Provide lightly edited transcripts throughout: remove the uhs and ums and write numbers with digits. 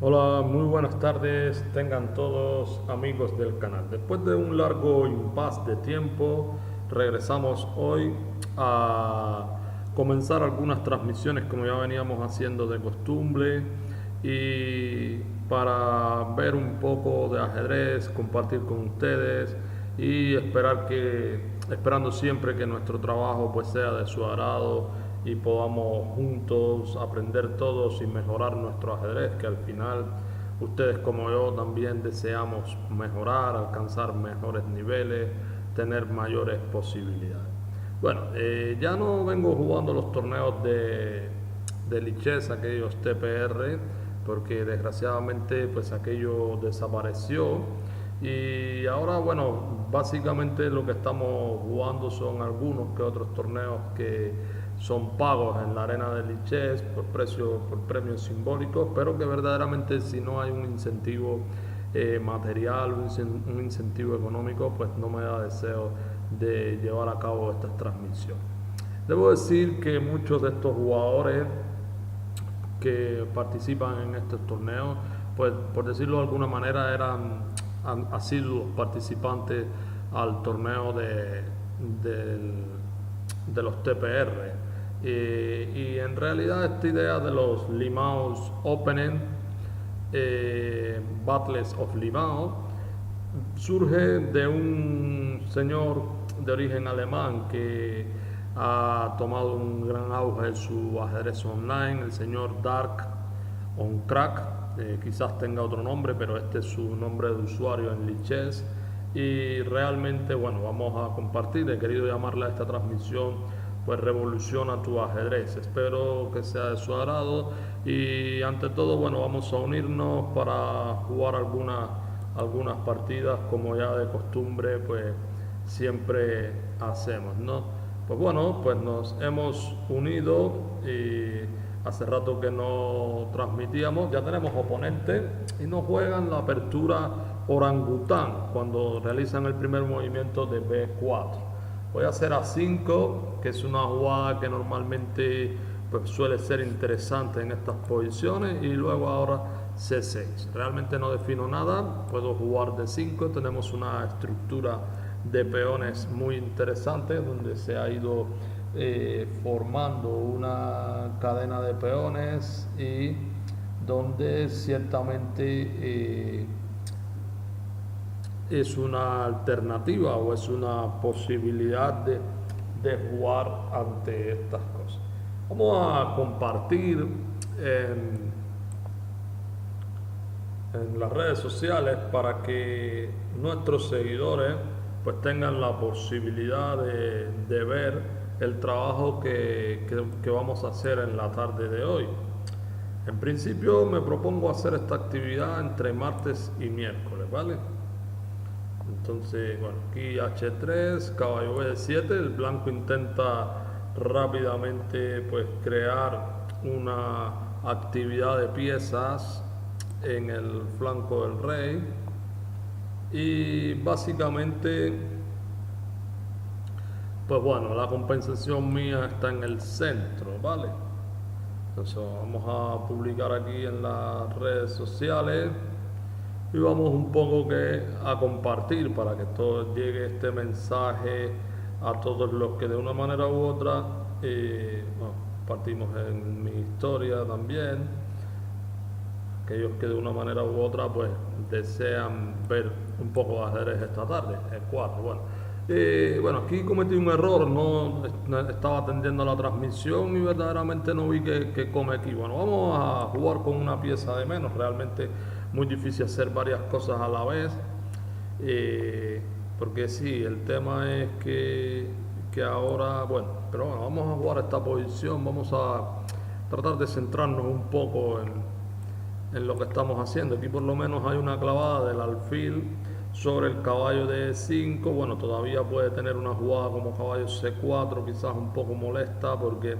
Hola, muy buenas tardes, tengan todos amigos del canal. Después de un largo impasse de tiempo, regresamos hoy a comenzar algunas transmisiones como ya veníamos haciendo de costumbre y para ver un poco de ajedrez, compartir con ustedes y esperando siempre que nuestro trabajo pues sea de su agrado y podamos juntos aprender todos y mejorar nuestro ajedrez, que al final ustedes como yo también deseamos mejorar, alcanzar mejores niveles, tener mayores posibilidades. Bueno, ya no vengo jugando los torneos de lichess, aquellos TPR, porque desgraciadamente pues aquello desapareció y ahora bueno, básicamente lo que estamos jugando son algunos que otros torneos que son pagos en la arena de lichess por premios simbólicos, pero que verdaderamente si no hay un incentivo material, un incentivo económico, pues no me da deseo de llevar a cabo estas transmisiones. Debo decir que muchos de estos jugadores que participan en estos torneos, pues por decirlo de alguna manera, eran asiduos participantes al torneo de los TPR. Y en realidad esta idea de los Limaos Opening, Battles of Limao, surge de un señor de origen alemán que ha tomado un gran auge en su ajedrez online, el señor Dark on Crack, quizás tenga otro nombre, pero este es su nombre de usuario en Lichess. Y realmente, bueno, vamos a compartir, he querido llamarle a esta transmisión, pues revoluciona tu ajedrez. Espero que sea de su agrado y ante todo, bueno, vamos a unirnos para jugar algunas partidas como ya de costumbre, pues siempre hacemos, ¿no? Pues bueno, pues nos hemos unido y hace rato que no transmitíamos, ya tenemos oponentes y nos juegan la apertura orangután cuando realizan el primer movimiento de B4. Voy a hacer A5, que es una jugada que normalmente pues, suele ser interesante en estas posiciones, y luego ahora C6. Realmente no defino nada, puedo jugar D5, tenemos una estructura de peones muy interesante donde se ha ido formando una cadena de peones y donde ciertamente es una alternativa o es una posibilidad de jugar ante estas cosas. Vamos a compartir en, en las redes sociales para que nuestros seguidores pues tengan la posibilidad de ver el trabajo que vamos a hacer en la tarde de hoy. En principio me propongo hacer esta actividad entre martes y miércoles, ¿vale? Entonces, bueno, aquí H3, caballo B7, el blanco intenta rápidamente pues crear una actividad de piezas en el flanco del rey y básicamente pues bueno, la compensación mía está en el centro, ¿vale? Entonces vamos a publicar aquí en las redes sociales y vamos un poco que a compartir para que todo llegue este mensaje a todos los que de una manera u otra bueno, partimos en mi historia también, aquellos que de una manera u otra pues desean ver un poco de ajedrez esta tarde, el 4. Bueno, aquí cometí un error, no estaba atendiendo a la transmisión y verdaderamente no vi que cometí. Bueno, vamos a jugar con una pieza de menos, realmente muy difícil hacer varias cosas a la vez, eh, porque sí, el tema es que ahora, bueno, pero bueno, vamos a jugar esta posición, vamos a tratar de centrarnos un poco en lo que estamos haciendo. Aquí por lo menos hay una clavada del alfil sobre el caballo de E5. Bueno, todavía puede tener una jugada como caballo C4, quizás un poco molesta porque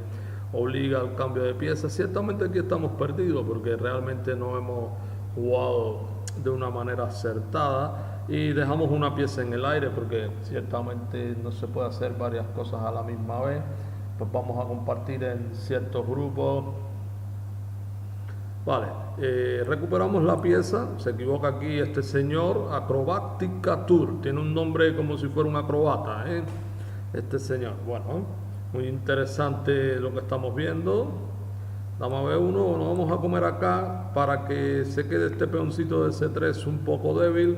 obliga al cambio de pieza. Ciertamente aquí estamos perdidos porque realmente no hemos jugado de una manera acertada y dejamos una pieza en el aire porque ciertamente no se puede hacer varias cosas a la misma vez. Pues vamos a compartir en ciertos grupos. Vale, recuperamos la pieza. Se equivoca aquí este señor. Acrobática Tour. Tiene un nombre como si fuera un acrobata, ¿eh? Este señor. Bueno, muy interesante lo que estamos viendo. Dama B1, nos vamos a comer acá para que se quede este peoncito de C3 un poco débil.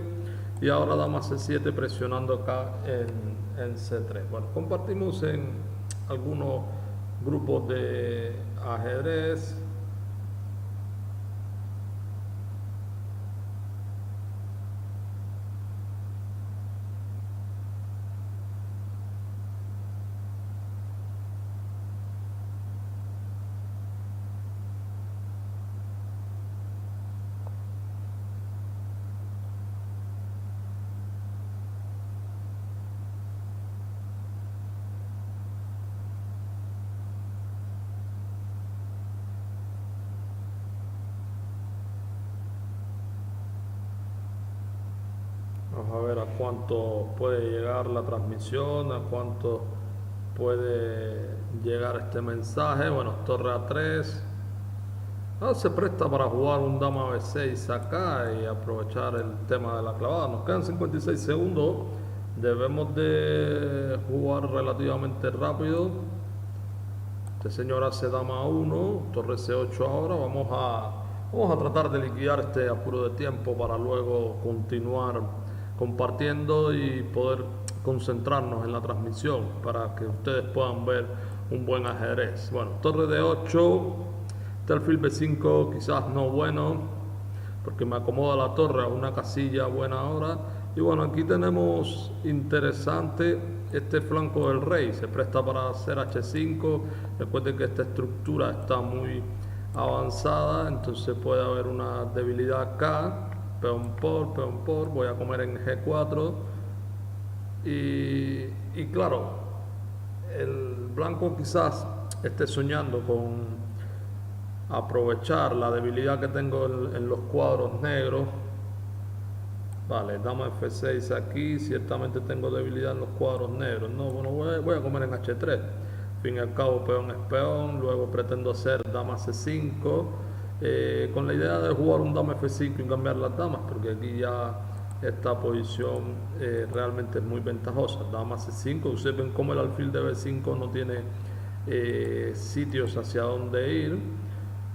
Y ahora dama C7 presionando acá en C3. Bueno, compartimos en algunos grupos de ajedrez. Vamos a ver a cuánto puede llegar la transmisión, a cuánto puede llegar este mensaje. Bueno, torre A3. Ah, se presta para jugar un dama B6 acá y aprovechar el tema de la clavada. Nos quedan 56 segundos. Debemos de jugar relativamente rápido. Este señor hace dama 1, torre C8 ahora. Vamos a tratar de liquidar este apuro de tiempo para luego continuar compartiendo y poder concentrarnos en la transmisión para que ustedes puedan ver un buen ajedrez. Bueno, torre D8, este alfil B5 quizás no bueno, porque me acomoda la torre a una casilla buena ahora. Y bueno, aquí tenemos interesante este flanco del rey, se presta para hacer H5. Recuerden que esta estructura está muy avanzada, entonces puede haber una debilidad acá. Peón por, voy a comer en G4. Y claro, el blanco quizás esté soñando con aprovechar la debilidad que tengo en los cuadros negros. Vale, dama F6 aquí, ciertamente tengo debilidad en los cuadros negros. No, bueno, voy a comer en H3. Fin y al cabo, peón es peón. Luego pretendo hacer dama C5, con la idea de jugar un dama F5 y cambiar las damas, porque aquí ya esta posición realmente es muy ventajosa. Dama C5, ustedes ven cómo el alfil de B5 no tiene sitios hacia donde ir.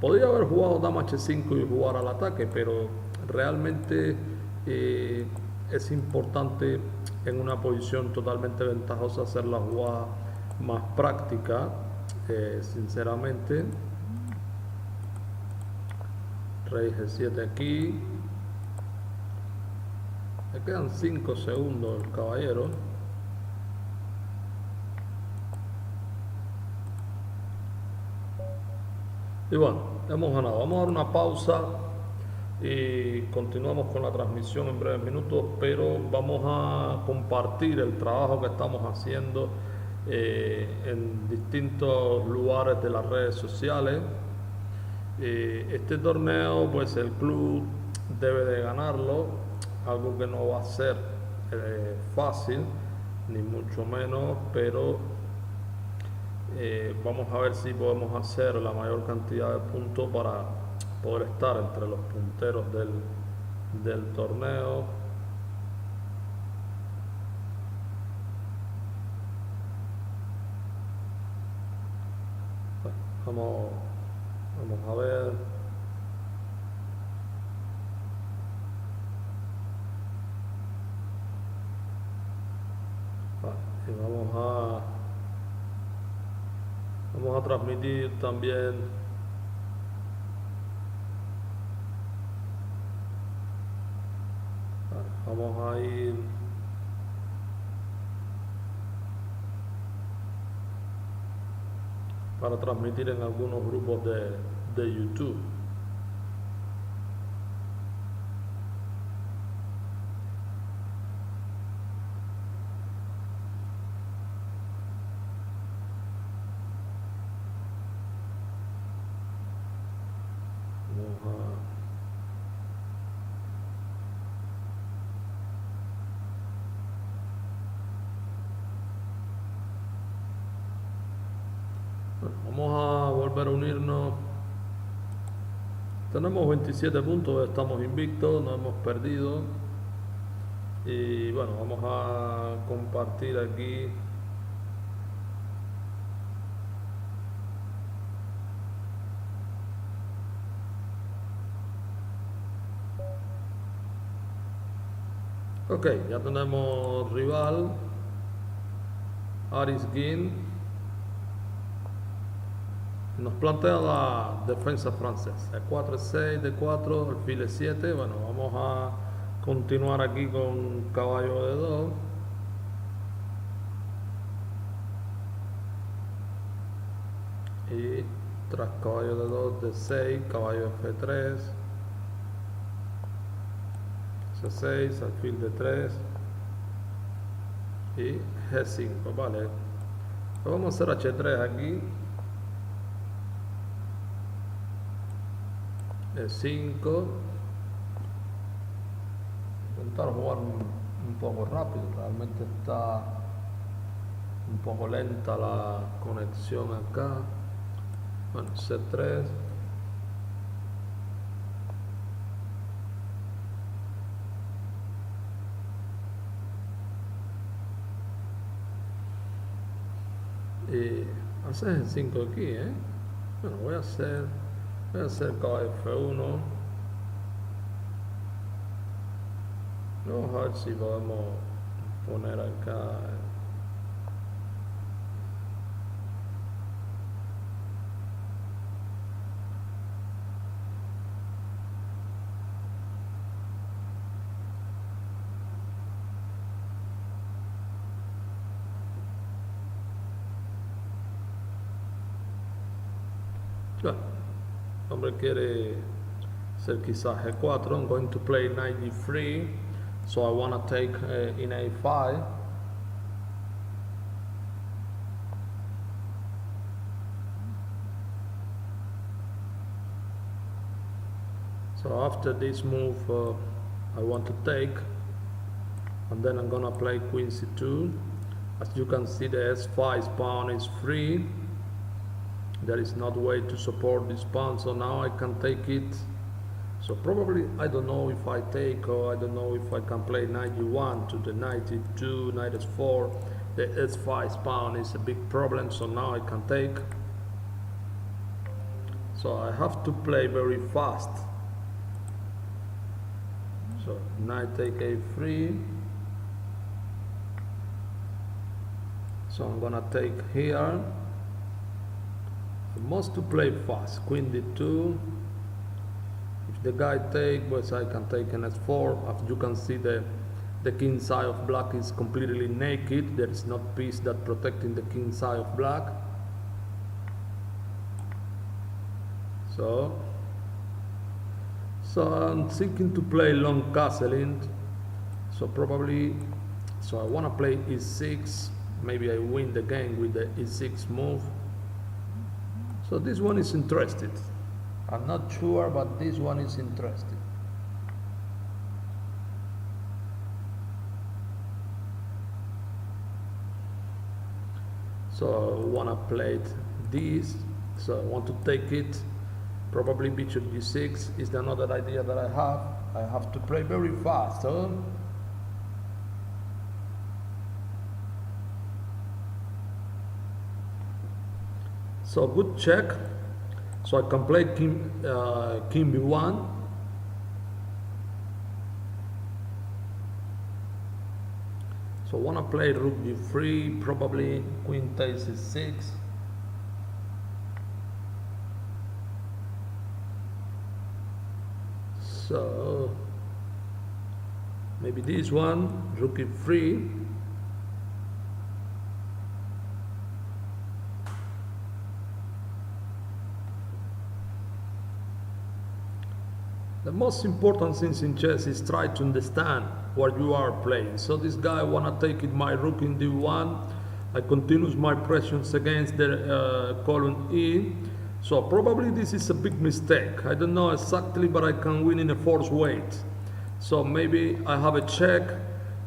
Podría haber jugado dama H5 y jugar al ataque, pero realmente es importante en una posición totalmente ventajosa hacer la jugada más práctica, sinceramente. Rey G7 aquí. Me quedan 5 segundos el caballero. Y bueno, hemos ganado. Vamos a dar una pausa y continuamos con la transmisión en breves minutos, pero vamos a compartir el trabajo que estamos haciendo en distintos lugares de las redes sociales. Este torneo, pues el club debe de ganarlo, algo que no va a ser fácil, ni mucho menos, pero vamos a ver si podemos hacer la mayor cantidad de puntos para poder estar entre los punteros del torneo. Vamos a ver. Y vamos a transmitir también vamos a ir para transmitir en algunos grupos de YouTube. Vamos a volver a unirnos. Tenemos 27 puntos, estamos invictos, no hemos perdido. Y bueno, vamos a compartir aquí. Ok, ya tenemos rival, Aris GIL. Nos plantea la defensa francesa, E4, E6, D4, alfil E7. Bueno, vamos a continuar aquí con caballo D2. Y tras caballo D2, D6, caballo F3, C6, alfil D3 y G5, vale. Vamos a hacer H3 aquí. E5. Intentar jugar un poco rápido, realmente está un poco lenta la conexión acá. Bueno, C3. Y hacer G5 aquí, Bueno, voy a hacer caballo F1. Vamos a ver si podemos poner acá. Claro, el hombre quiere ser quizás G4. I'm going to play knight D3, so I want to take in A5. So after this move, I want to take, and then I'm gonna play Queen C2. As you can see, the S5 pawn is free. There is not way to support this pawn, so now I can take it. So probably, I don't know if I take, or I don't know if I can play knight E1 to the knight E2, knight S4. The S5 pawn is a big problem, so now I can take. So I have to play very fast. So knight take A3. So I'm gonna take here. I must to play fast. Queen D2. If the guy take, but I can take an S4. As you can see, the king side of black is completely naked. There is not piece that protecting the king side of black. So I'm thinking to play long castling. So probably, so I want to play E6. Maybe I win the game with the E6 move. So this one is interesting. I'm not sure, but this one is interesting. So I want to play this. So I want to take it. Probably bishop G6 is another idea that I have. I have to play very fast. So good check. So I can play king B1. So I want to play rook B3, probably queen takes E6. So maybe this one, rook E3. The most important thing in chess is try to understand what you are playing. So this guy wanna take it my rook in D1. I continue my pressions against the column E. So probably this is a big mistake. I don't know exactly, but I can win in a forced weight. So maybe I have a check,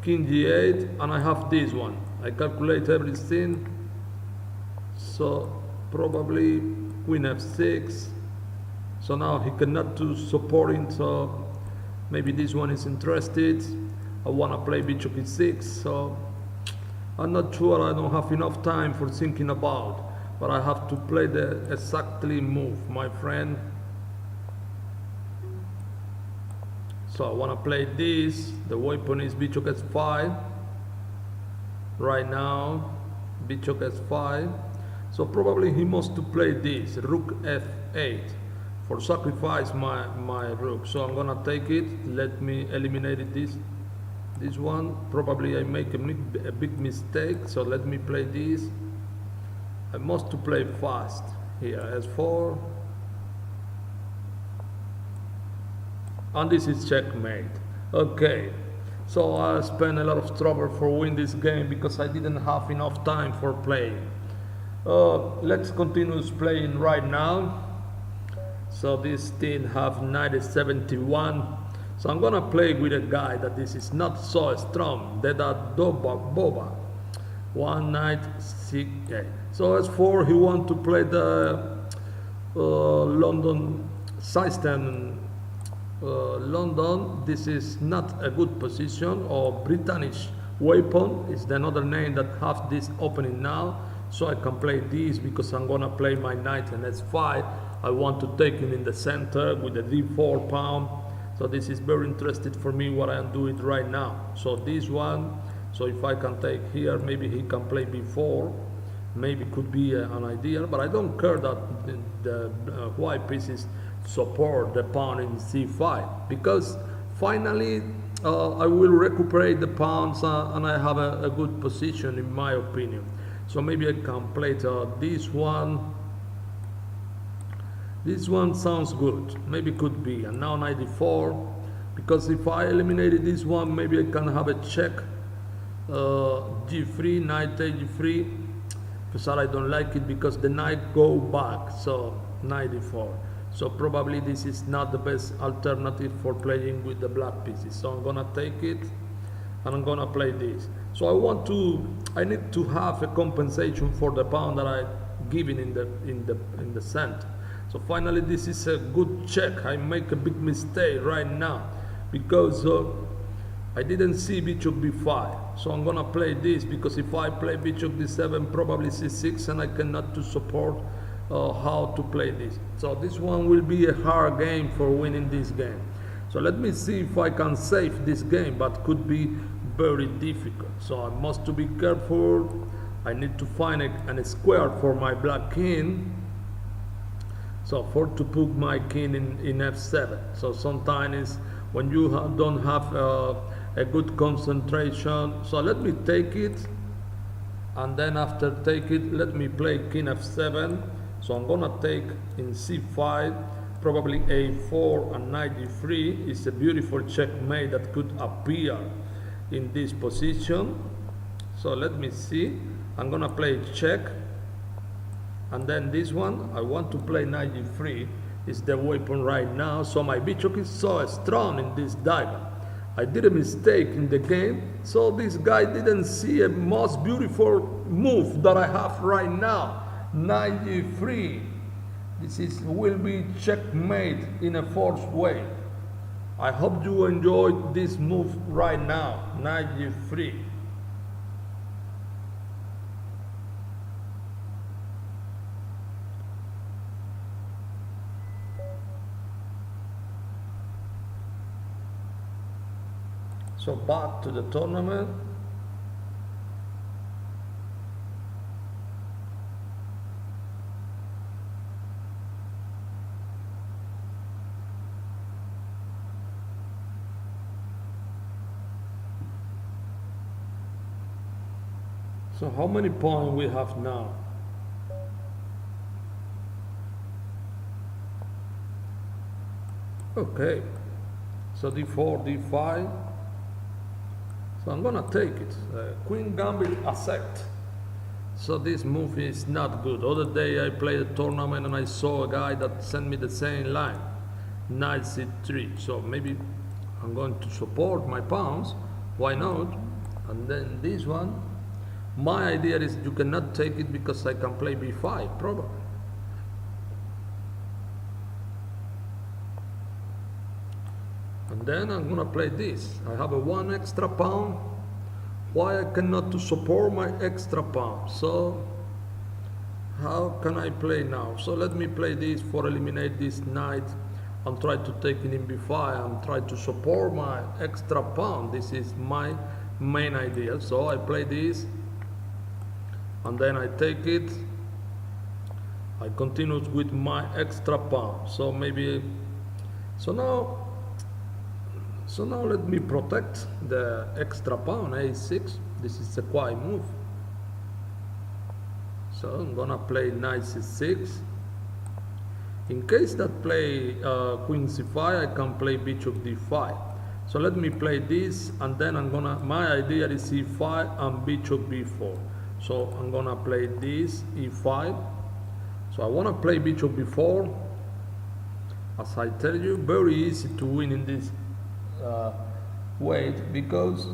king G8, and I have this one. I calculate everything. So probably queen F6. So now he cannot do supporting, so maybe this one is interested. I want to play bishop e6, so I'm not sure, I don't have enough time for thinking about, but I have to play the exactly move, my friend. So I want to play this. The weapon is bishop s5 right now, bishop s5. So probably he must to play this, rook f8, for sacrifice my rook. So I'm gonna take it. Let me eliminate this one. Probably I make a big mistake, so let me play this. I must to play fast here, s4, and this is checkmate. Okay, so I spent a lot of trouble for win this game because I didn't have enough time for playing. Let's continue playing right now. So this team have knight e71. So I'm gonna play with a guy that this is not so strong. That boba. 1 knight c8. So s4, he want to play the London system. London, this is not a good position, or British weapon is the another name that has this opening now. So I can play this because I'm gonna play my knight in s5. I want to take him in the center with the d4 pawn. So this is very interesting for me what I am doing right now. So this one, so if I can take here, maybe he can play b4. Maybe could be an idea, but I don't care that the white pieces support the pawn in c5, because finally I will recuperate the pawns and I have a good position in my opinion. So maybe I can play this one. This one sounds good, maybe could be, and now knight d4, because if I eliminated this one, maybe I can have a check, g3, knight take g3, but I don't like it because the knight go back, so knight d4. So probably this is not the best alternative for playing with the black pieces. So I'm gonna take it and I'm gonna play this. So I need to have a compensation for the pawn that I given in the center. So finally this is a good check. I make a big mistake right now because I didn't see bishop b5. So I'm gonna play this, because if I play bishop d7, probably c6, and I cannot to support how to play this. So this one will be a hard game for winning this game. So let me see if I can save this game, but could be very difficult. So I must to be careful. I need to find a square for my black king. So to put my king in f7. So sometimes when you don't have a good concentration. So let me take it, and then after take it, let me play king f7. So I'm gonna take in c5, probably a4 and knight d3 is a beautiful checkmate that could appear in this position. So let me see, I'm gonna play check, and then this one, I want to play knight d3, is the weapon right now. So my bishop is so strong in this diagram. I did a mistake in the game, so this guy didn't see a most beautiful move that I have right now. Knight d3. This will be checkmate in a forced way. I hope you enjoyed this move right now. Knight d3. So back to the tournament. So how many points we have now? Okay, so d4, d5. So I'm gonna take it. Queen Gambit accept. So this move is not good. Other day I played a tournament and I saw a guy that sent me the same line, knight c3. So maybe I'm going to support my pawns. Why not? And then this one. My idea is you cannot take it because I can play b5 probably. And then I'm gonna play this. I have a 1 extra pawn. Why I cannot to support my extra pawn? So how can I play now? So let me play this for eliminate this knight and try to take it in b5 and try to support my extra pawn. This is my main idea. So I play this and then I take it. I continue with my extra pawn. So maybe so now let me protect the extra pawn, a6. This is a quiet move. So I'm gonna play knight c6. In case that play queen c5, I can play bishop d5. So let me play this, and then my idea is e5 and bishop b4. So I'm gonna play this, e5. So I wanna play bishop b4. As I tell you, very easy to win in this way, because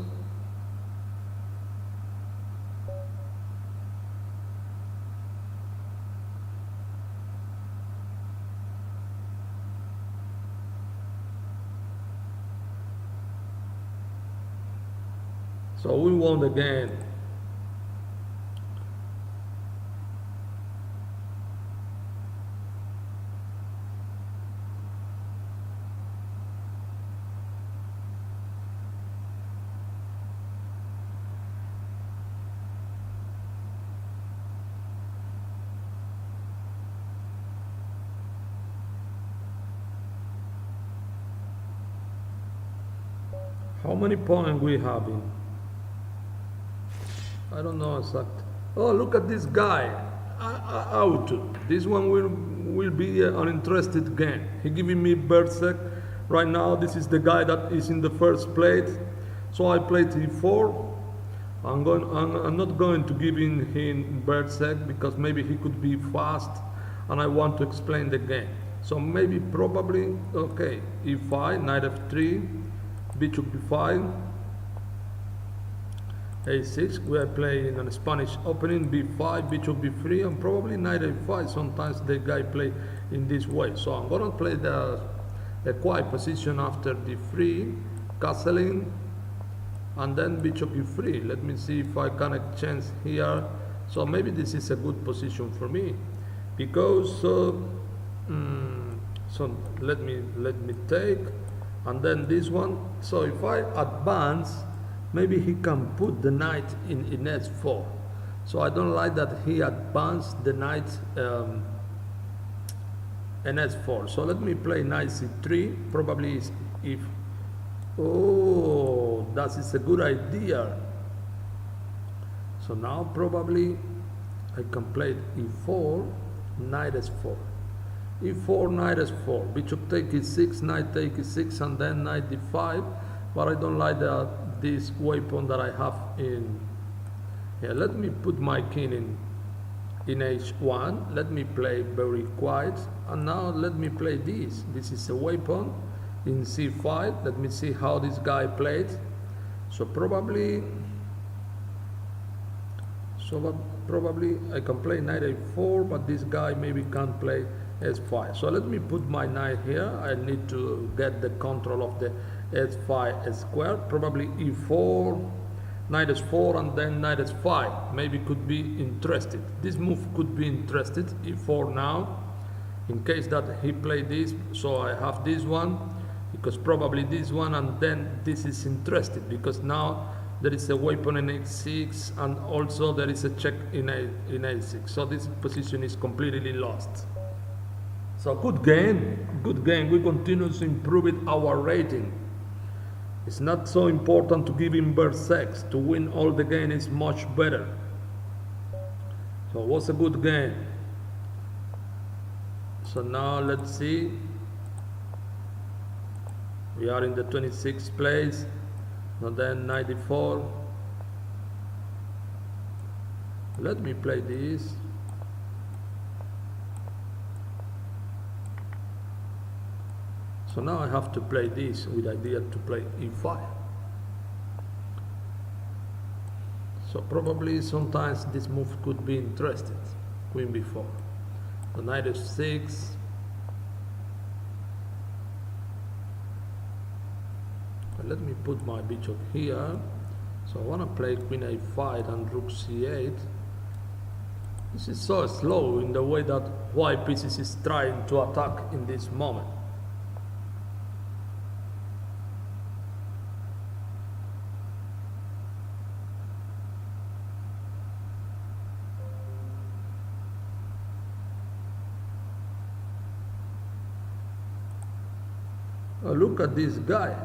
so we won again. How many points we have in? I don't know exact. Oh, look at this guy. Out. This one will be an interesting game. He giving me berserk. Right now, this is the guy that is in the first plate. So I played e4. I'm not going to give him berserk because maybe he could be fast, and I want to explain the game. So maybe probably okay. e5, knight f3. Bishop b5, a6. We are playing in a Spanish opening, b5, bishop b3, and probably knight a5. Sometimes the guy play in this way. So I'm gonna play the quiet position after d3, castling, and then bishop e3. Let me see if I can exchange here. So maybe this is a good position for me, because so let me take. And then this one, so if I advance, maybe he can put the knight in s4. So I don't like that he advanced the knight in s4. So let me play knight c3, probably if, oh, that is a good idea. So now probably I can play e4, knight s4. e4, knight s4, bishop take e6, knight take e6, and then knight d5. But I don't like this weapon that I have in here. Let me put my king in h1. Let me play very quiet, and now let me play this. This is a weapon in c5. Let me see how this guy played. So probably I can play knight a4, but this guy maybe can't play s5. So let me put my knight here. I need to get the control of the s5 square. Probably e4, knight s4, and then knight s5. Maybe could be interested. This move could be interested. e4 now, in case that he played this. So I have this one, because probably this one, and then this is interested, because now there is a weapon in h6, and also there is a check in a6. So this position is completely lost. So good game. We continue to improve our rating. It's not so important to give him berserk. To win all the game is much better. So it was a good game. So now let's see. We are in the 26th place. And then 94. Let me play this. So now I have to play this with idea to play e5. So probably sometimes this move could be interesting. Queen b4. The knight f6. let me put my bishop here. So I want to play queen a5 and rook c8. This is so slow in the way that white pieces is trying to attack in this moment. Oh, look at this guy.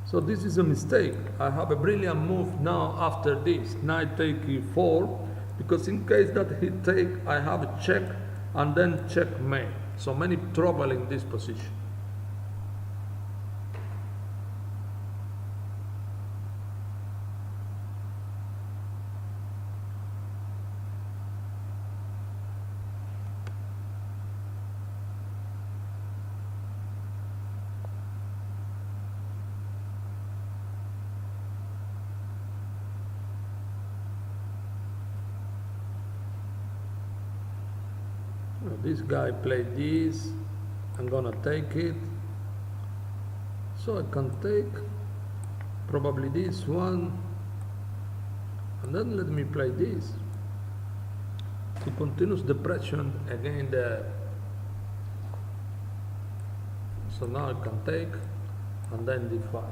So this is a mistake. I have a brilliant move now after this. Knight take e4, because in case that he take, I have a check and then checkmate. So many trouble in this position. This guy played this. I'm gonna take it. So I can take probably this one, and then let me play this to continue the pressure again there. So now I can take and then d5.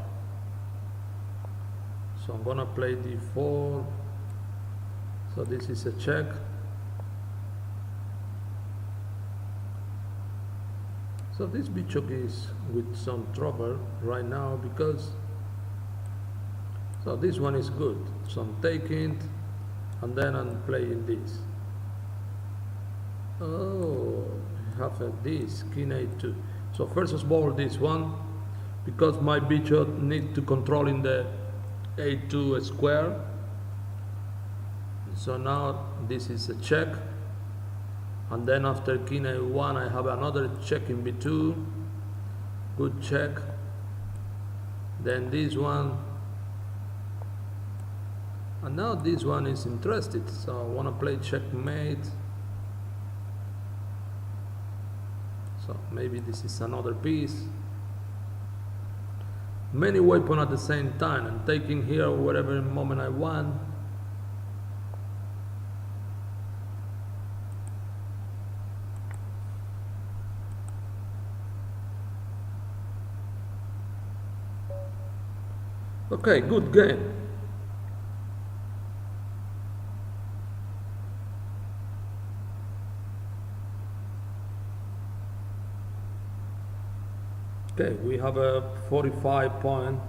So I'm gonna play d4. So this is a check. So this bishop is with some trouble right now, because so this one is good. So I'm taking and then I'm playing this. Oh, I have this king a2. So first of all this one, because my bishop need to control in the a2 square. So now this is a check. And then after king a1 I have another check in b2, good check. Then this one, and now this one is interested, so I want to play checkmate. So maybe this is another piece. Many weapons at the same time, and taking here whatever moment I want. Okay, good game. Okay, we have a 45 point.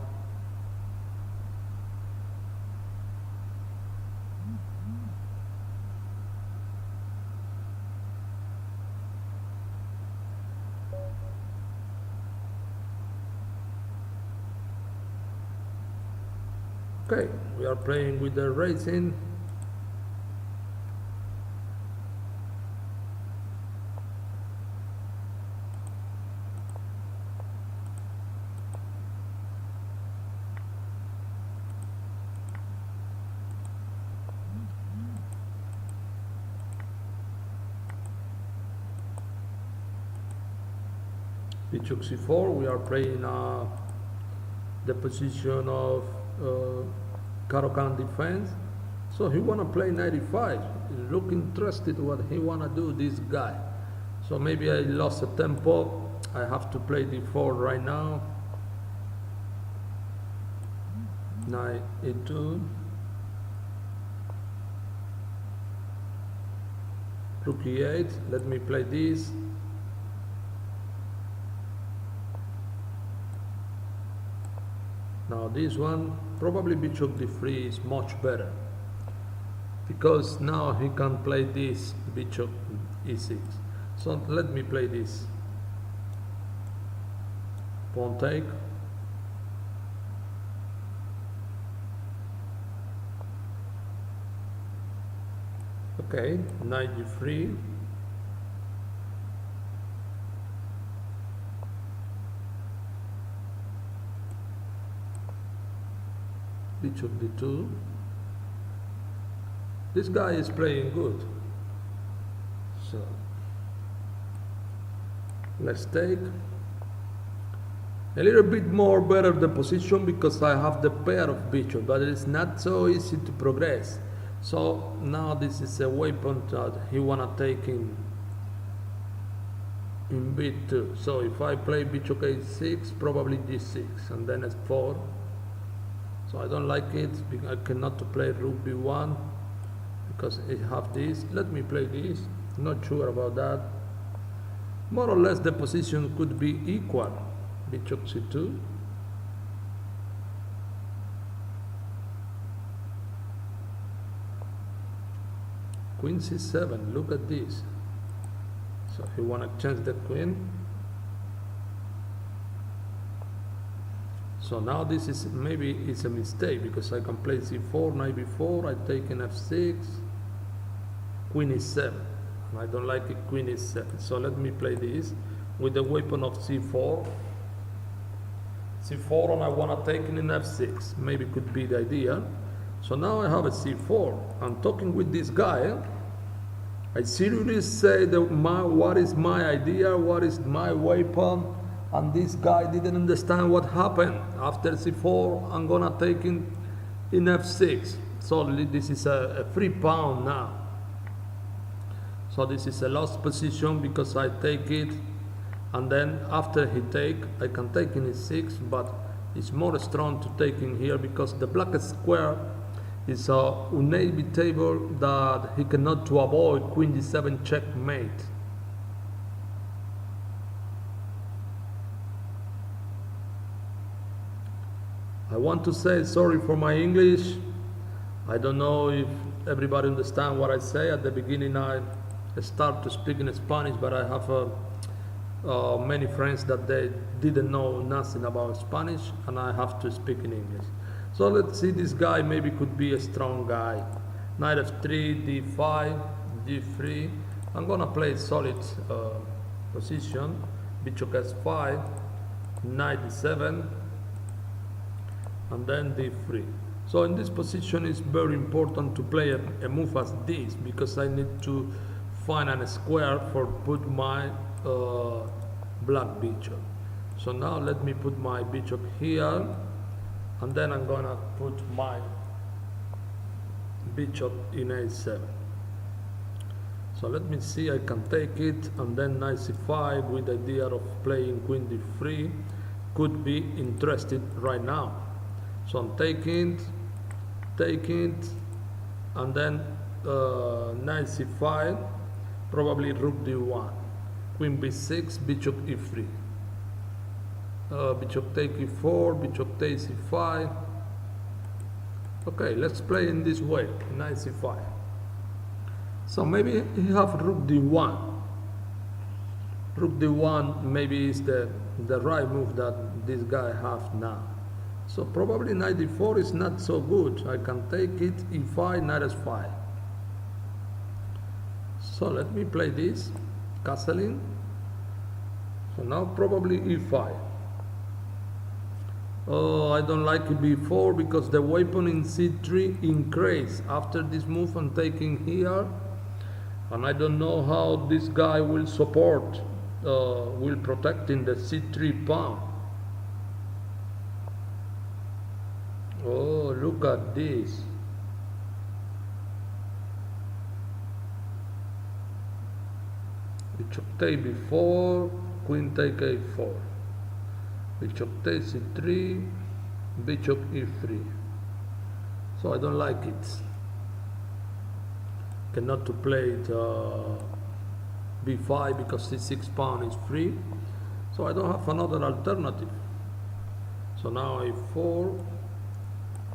Okay, we are playing with the racing. Bishop c4, we are playing the position of Caro-Kann defense. So he wanna play 95. Look interested what he wanna do, this guy. So maybe I lost a tempo. I have to play d4 right now. Knight e2. Rook e8. Let me play this. Now this one, probably bishop d3 is much better, because now he can play this bishop e6. So let me play this. Pawn take. Okay, knight d3. Bishop d2. This guy is playing good. So let's take. A little bit more better the position because I have the pair of bishop, but it's not so easy to progress. So now this is a weapon that he wanna take in b2. So if I play bishop a6, probably g6 and then f4. So I don't like it. I cannot play rook b1 because it have this. Let me play this. Not sure about that. More or less the position could be equal. Bishop c2. Queen c7. Look at this. So if you want to change the queen. So now this is maybe it's a mistake because I can play c4, knight b4, I take an f6, queen e7. I don't like it, queen e7. So let me play this with the weapon of c4. c4 and I want to take in an f6. Maybe could be the idea. So now I have a c4. I'm talking with this guy. I seriously say that what is my idea, what is my weapon, and this guy didn't understand what happened. After c4, I'm gonna take in f6. So this is a free pawn now. So this is a lost position because I take it, and then after he take, I can take in e6, but it's more strong to take in here because the black square is inevitable that he cannot to avoid queen d7 checkmate. I want to say sorry for my English. I don't know if everybody understand what I say. At the beginning I start to speak in Spanish, but I have many friends that they didn't know nothing about Spanish and I have to speak in English. So let's see, this guy maybe could be a strong guy. Knight f3, d5, d3. I'm gonna play solid position. Bishop s5, knight d7, and then d3. So in this position it's very important to play a move as this because I need to find a square for put my black bishop. So now let me put my bishop here. And then I'm gonna put my bishop in a7. So let me see, I can take it, and then knight c5 with the idea of playing queen d3 could be interested right now. So I'm taking, and then knight c5, probably rook d1, queen b6, bishop e3. Bishop take e4, bishop take c5. Okay, let's play in this way, knight c5. So maybe he have rook d1. Rook d1 maybe is the right move that this guy have now. So probably knight d4 is not so good. I can take it, e5, knight s5. So let me play this, castling. So now probably e5. Oh, I don't like it b4 because the weapon in c3 increase. After this move I'm taking here, and I don't know how this guy will support, will protect in the c3 pawn. Oh, look at this. Bishop take b4, queen take a4. Bishop take c3, bishop e3. So I don't like it. Cannot to play it b5 because c6 pawn is free. So I don't have another alternative. So now a4,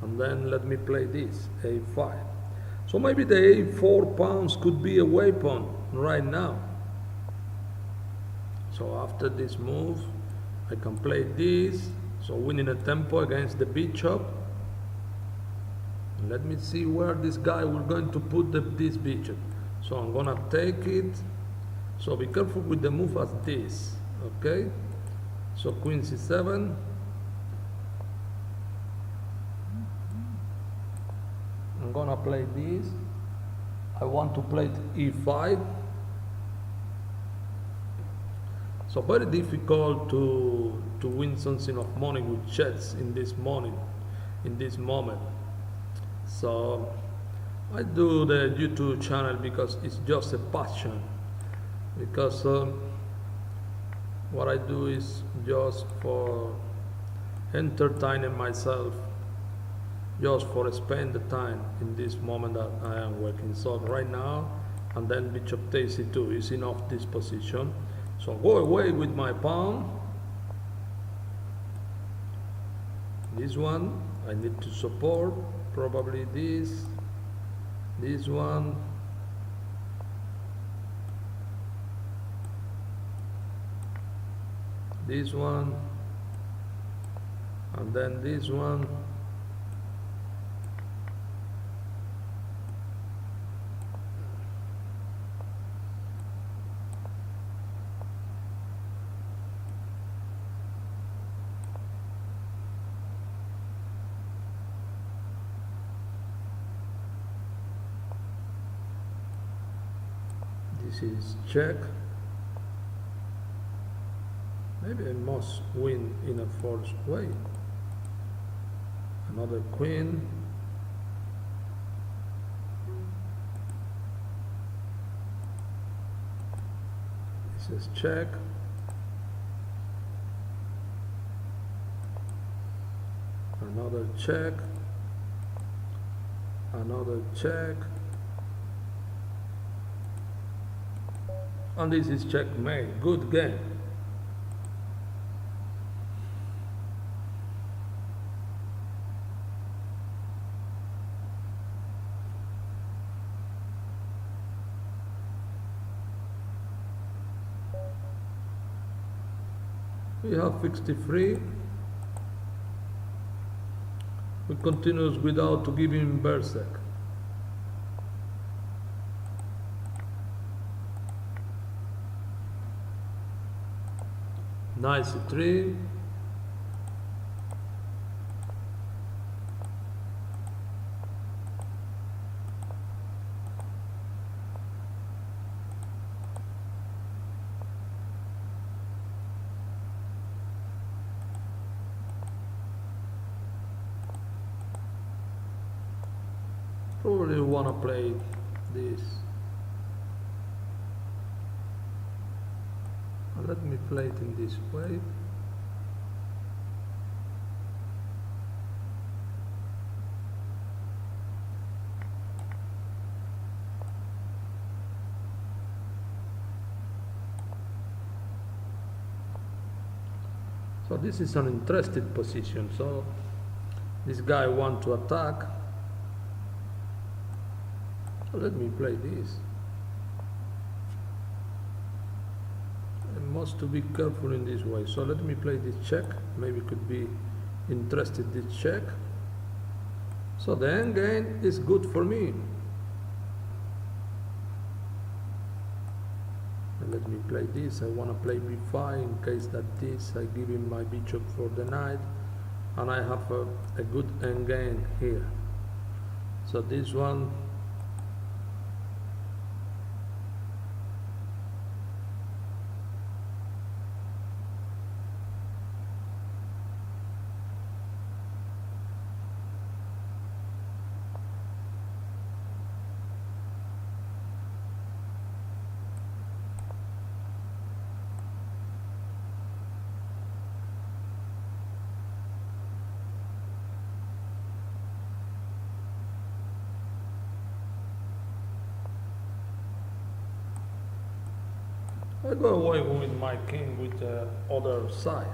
and then let me play this, a5. So maybe the a4 pawns could be a weapon right now. So after this move, I can play this, so winning a tempo against the bishop. Let me see where this guy will going to put this bishop. So I'm gonna take it. So be careful with the move as this, okay? So queen c7. I'm gonna play this. I want to play it e5. So very difficult to win something of money with chess in this morning, in this moment. So I do the YouTube channel because it's just a passion. Because what I do is just for entertaining myself, just for spend the time in this moment that I am working. So right now, and then bishop takes e2 is enough this position. So go away with my pawn. This one I need to support, probably this one, this one, and then this one. This is check. Maybe I must win in a forced way. Another queen. This is check. Another check. Another check. And this is checkmate. Good game. We have 63. We continue without to give him berserk. Nice 3. Probably wanna play this. Let me play it in this way. So this is an interesting position. So this guy wants to attack. So let me play this. Must to be careful in this way. So let me play this check. Maybe could be interested this check. So the end game is good for me. And let me play this. I want to play b5 in case that this I give him my bishop for the knight, and I have a good end game here. So this one. I go away with my king with the other side.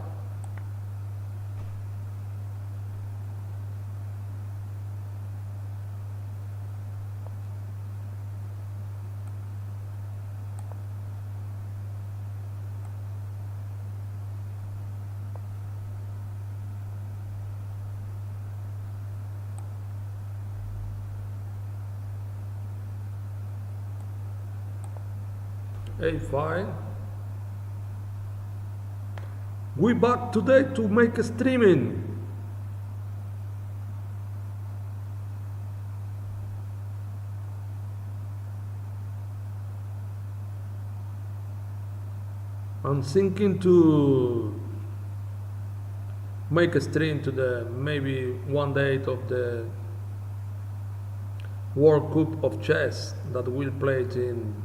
A5. We back today to make a streaming. I'm thinking to make a stream to the maybe one date of the World Cup of Chess that will play it in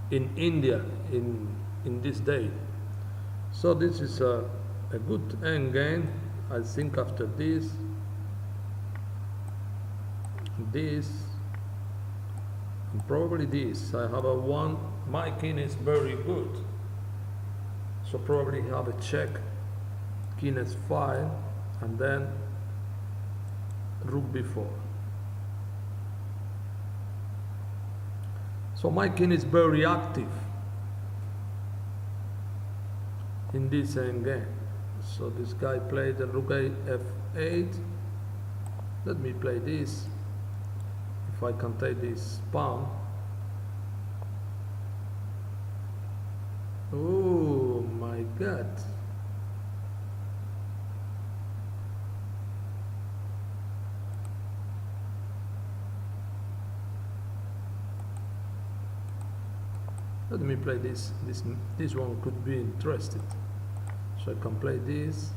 India in this day. So this is a good end game. I think after this, and probably this, I have a one. My king is very good, so probably have a check, king s5, and then rook b4. So my king is very active in this endgame. So this guy played the rook f8. Let me play this. If I can take this pawn. Oh my God. Let me play this. This one could be interesting. So I can play this.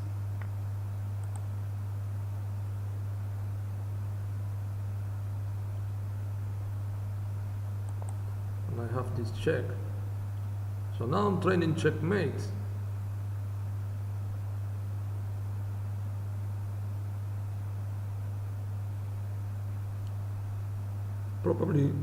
And I have this check. So now I'm training checkmate. Probably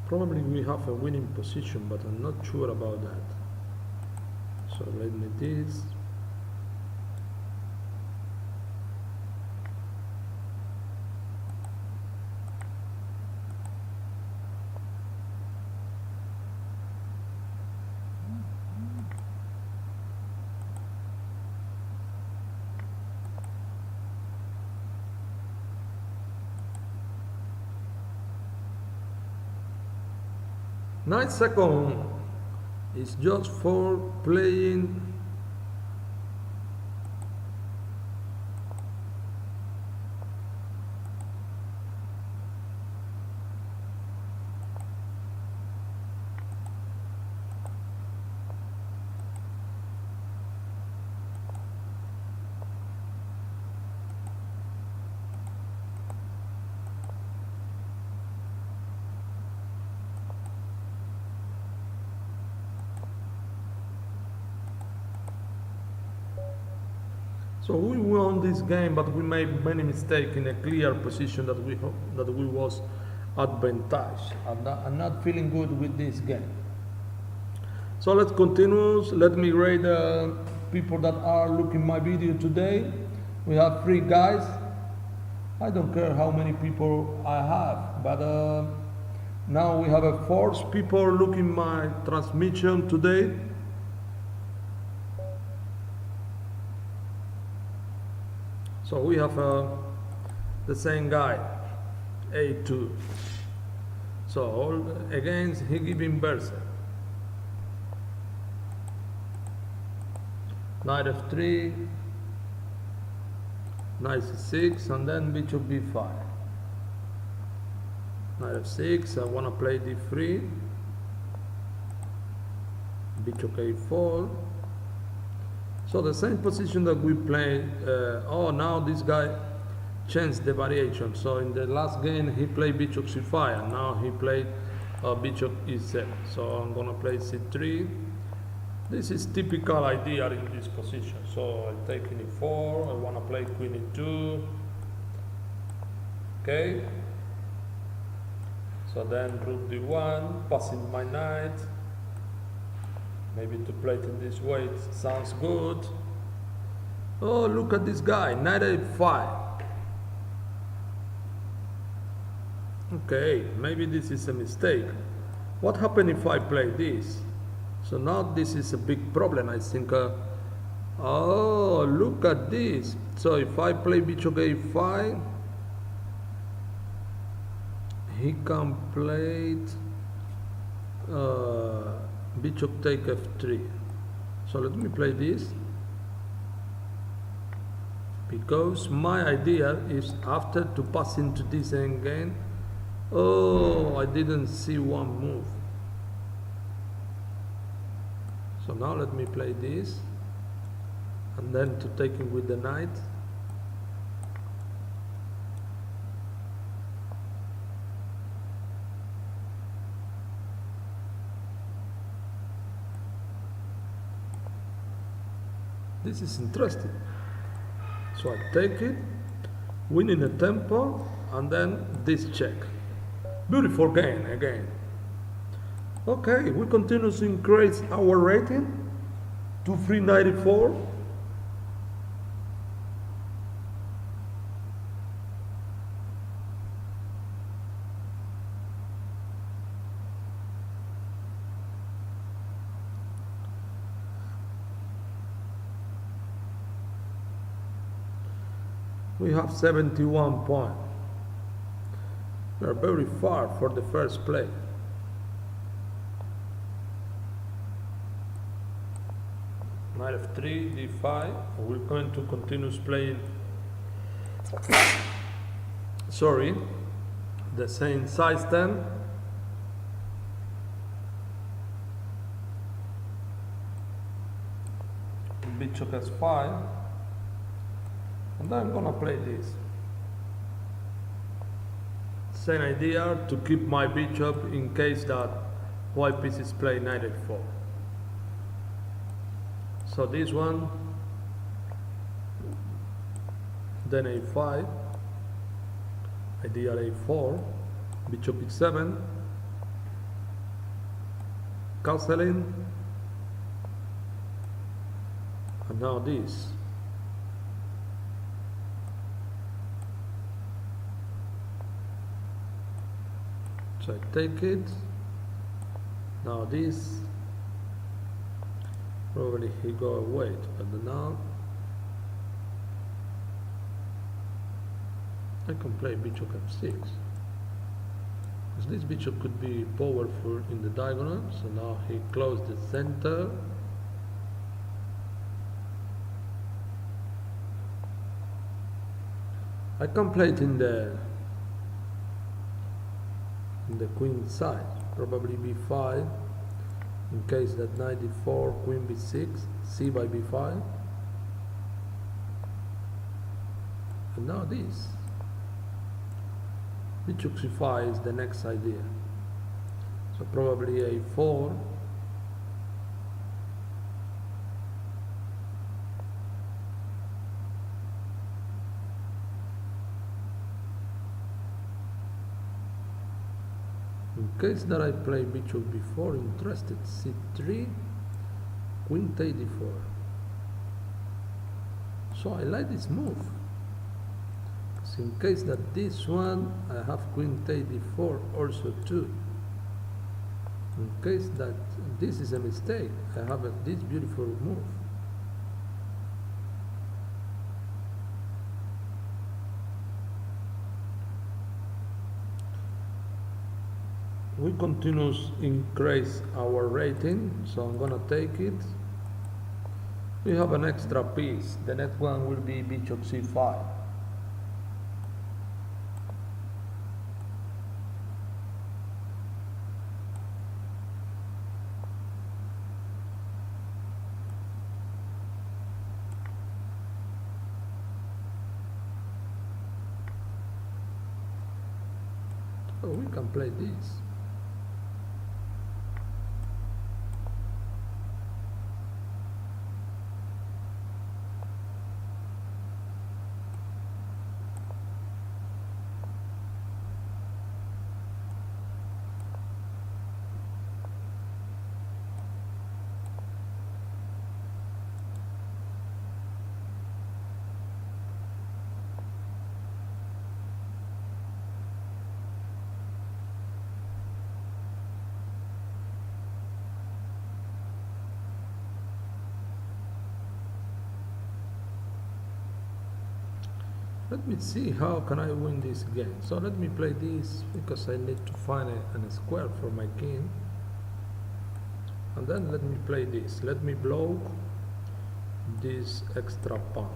Probably we have a winning position, but I'm not sure about that. So let me this. Knight second is just for playing so we won this game, but we made many mistakes in a clear position that we was advantage. I'm not feeling good with this game. So let's continue. Let me rate the people that are looking my video today. We have 3 guys. I don't care how many people I have, but now we have a 4 people looking my transmission today. So we have the same guy, A2. So again, he giving berserk. Knight f3, knight c6, and then bishop b5. Knight f6, I want to play d3, bishop a4. So the same position that we played. Oh, now this guy changed the variation. So in the last game he played bishop c5, and now he played bishop e7. So I'm gonna play c3. This is typical idea in this position. So I take queen e4. I wanna play queen e2. Okay. So then rook d1, passing my knight. Maybe to play it in this way, it sounds good. Oh, look at this guy, knight a5. Okay, maybe this is a mistake. What happens if I play this? So now this is a big problem, I think. Oh, look at this. So if I play bishop a5, he can play it, bishop take f3. So let me play this, because my idea is after to pass into this endgame. Oh, I didn't see one move. So now let me play this, and then to take it with the knight. This is interesting. So I take it, winning a tempo, and then this check. Beautiful game again. Okay, we continue to increase our rating to 394. We have 71 points. We are very far for the first play. Knight f3, d5. We're going to continue playing. Sorry, the same system. Bishop s5. And I'm gonna play this. Same idea, to keep my bishop in case that white pieces play knight f4. So this one, then a5, ideal a4, bishop e7, castling, and now this. So I take it, now this, probably he go away, but now I can play bishop f6, because this bishop could be powerful in the diagonal. So now he closed the center. I can play it in the queen side, probably b5, in case that knight d4, queen b6, c by b5, and now this. Bishop c5 is the next idea, so probably a4, in case that I play bishop b4, interested, c3, queen takes d4. So I like this move. So in case that this one, I have queen takes d4 also too. In case that this is a mistake, I have this beautiful move. We continue increase our rating, so I'm gonna take it. We have an extra piece. The next one will be bishop c5. So we can play this. Let me see how can I win this game. So let me play this, because I need to find a square for my king. And then let me play this. Let me block this extra pawn.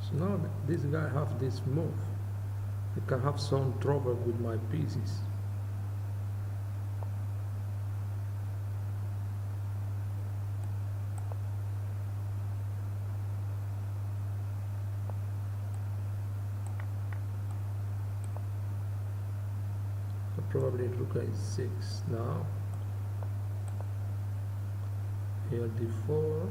So now this guy have this move. I can have some trouble with my pieces. So probably rook a6 now. Here d4.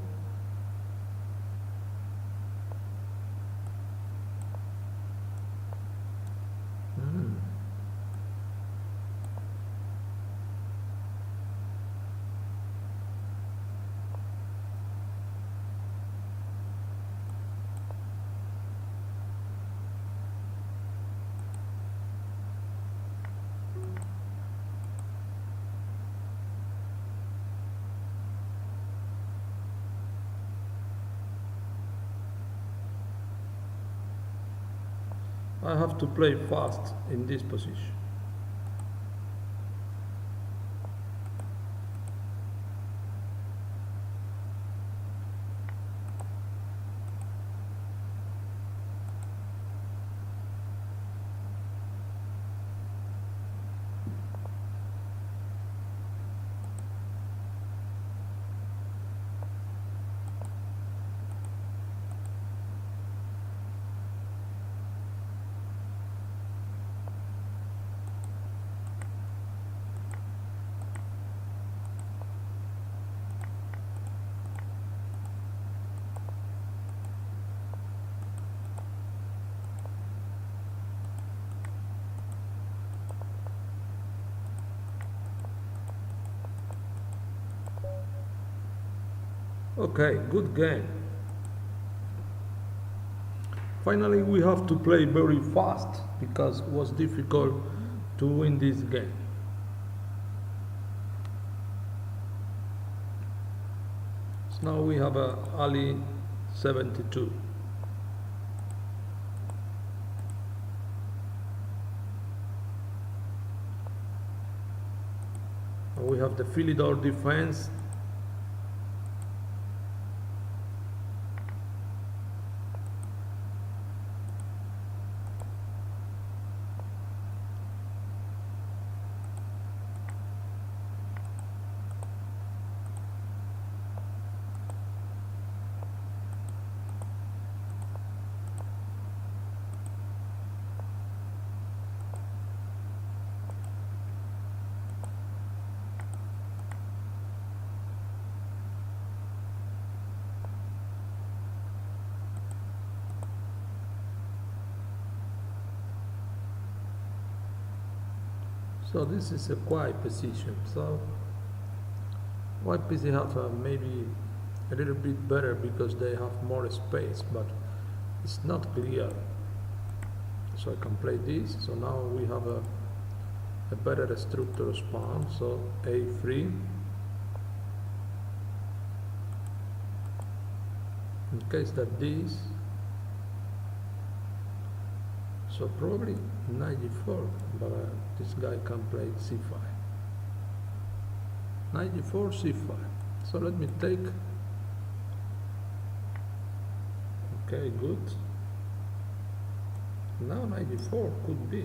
I have to play fast in this position. Okay, good game. Finally, we have to play very fast because it was difficult to win this game. So now we have a Ali 72. And we have the Philidor defense. So this is a quiet position. So white pieces have maybe a little bit better because they have more space, but it's not clear. So I can play this. So now we have a better structure spawn. So a3. In case that this. So probably knight d4, but this guy can play c5. Knight d4, c5. So let me take. Okay, good. Now knight d4 could be.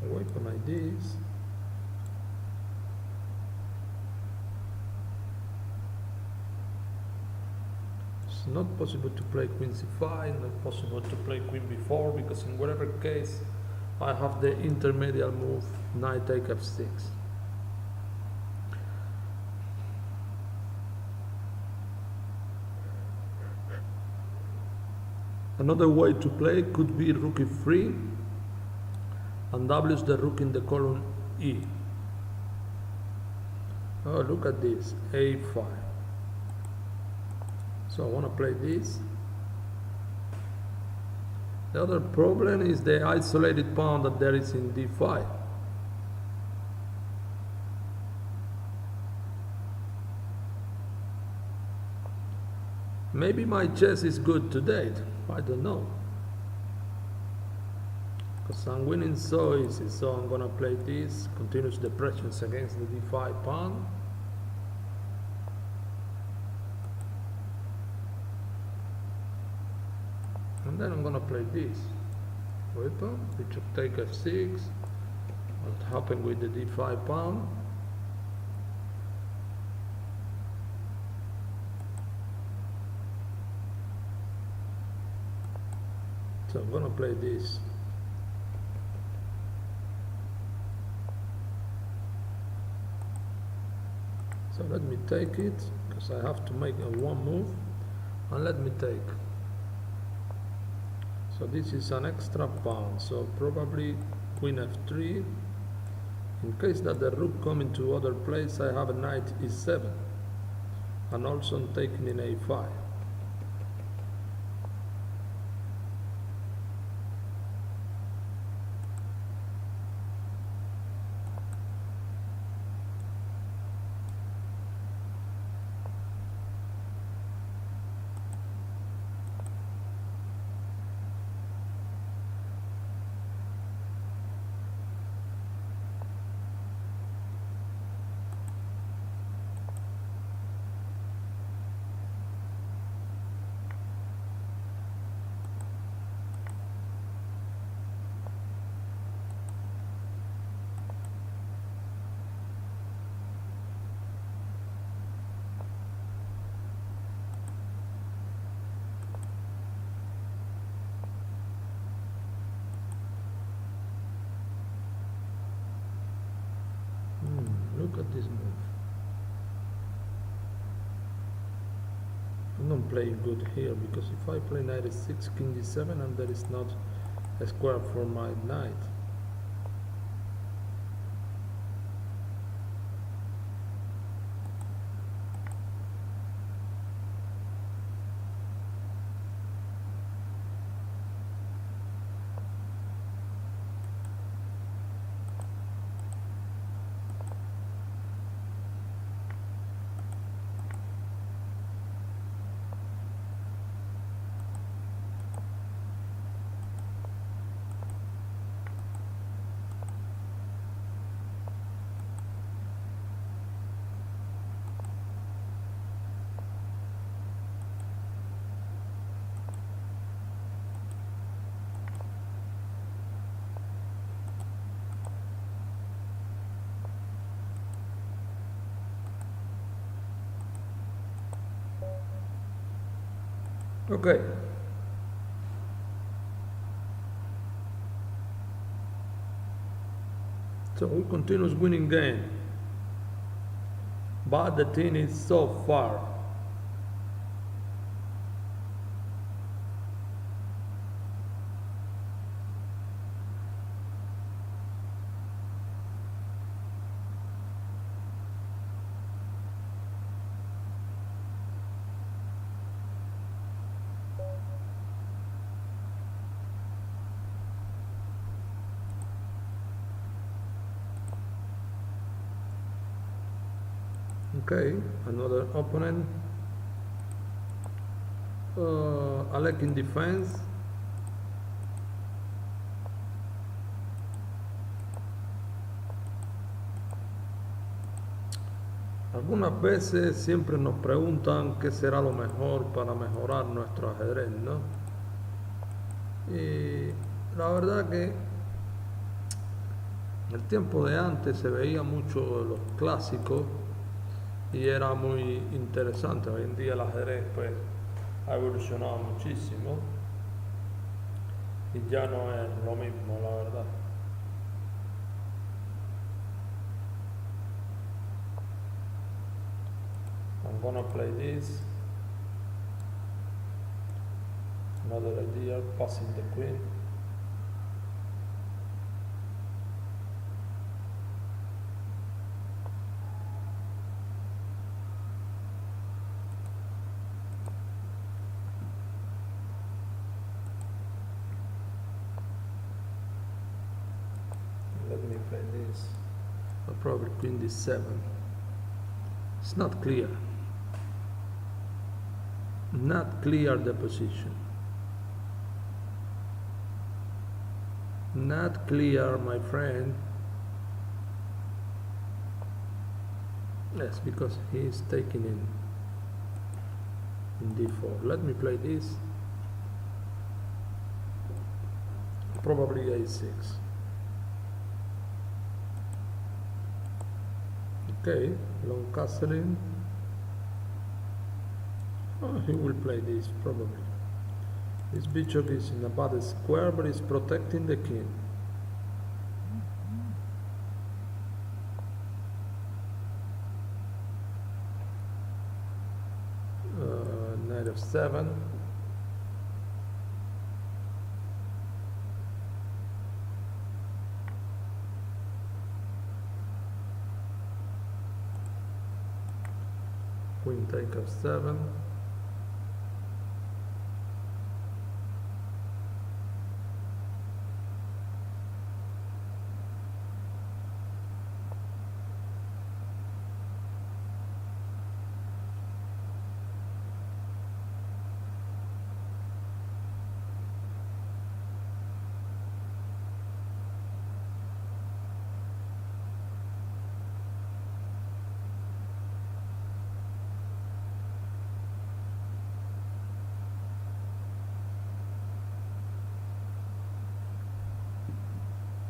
Weapon like this. It's not possible to play queen c5, not possible to play queen b4, because in whatever case I have the intermediate move knight take f6. Another way to play could be rook e3 and doubles the rook in the column e. Oh, look at this, a5. So I want to play this. The other problem is the isolated pawn that there is in d5. Maybe my chess is good to date, I don't know. Because I'm winning so easy, so I'm gonna play this, continuous depressions against the d5 pawn. and then I'm gonna play this. Weapon, bishop take f6. What happened with the d5 pawn? So I'm gonna play this. So let me take it, because I have to make a one move, and let me take. So this is an extra pawn, so probably queen f3. In case that the rook come into other place, I have a knight e7, and also I'm taking in a5. Look at this move. I'm not playing good here, because if I play knight e6, king d7, and there is not a square for my knight. Okay. So we continue winning game. But the thing is so far. Okay, another opponent. Alec in defense. Algunas veces siempre nos preguntan qué será lo mejor para mejorar nuestro ajedrez, ¿no? Y la verdad que en el tiempo de antes se veía mucho de los clásicos y era muy interesante. Hoy en día el ajedrez pues ha evolucionado muchísimo y ya no es lo mismo, la verdad. I'm gonna play this. Another idea, passing the queen. Let me play this. Probably queen d7. It's not clear. Not clear the position. Not clear, my friend. Yes, because he is taking in d4. Let me play this. probably a6. Okay, long castling. Oh, he will play this probably. This bishop is in a bad square, but it's protecting the king. Knight of 7. Queen take of 7.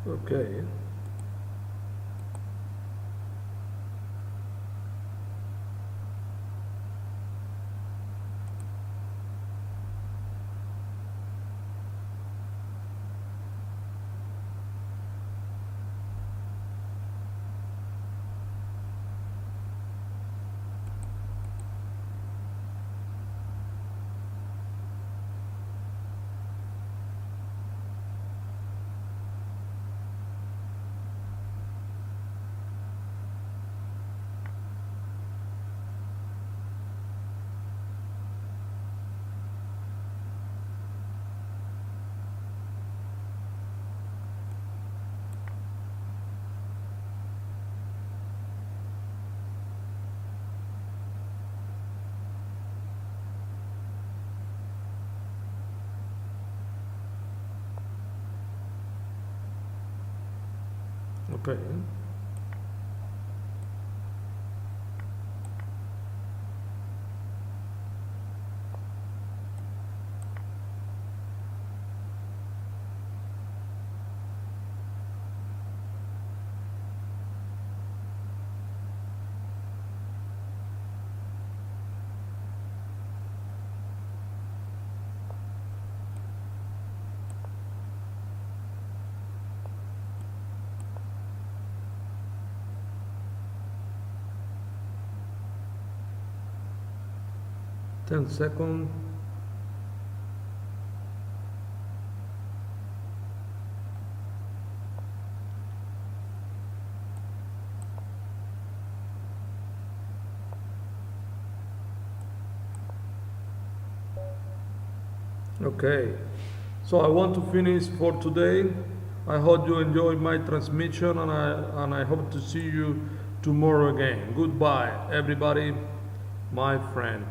Okay. Okay. Ten seconds. Okay, so I want to finish for today. I hope you enjoyed my transmission, and I hope to see you tomorrow again. Goodbye, everybody, my friend.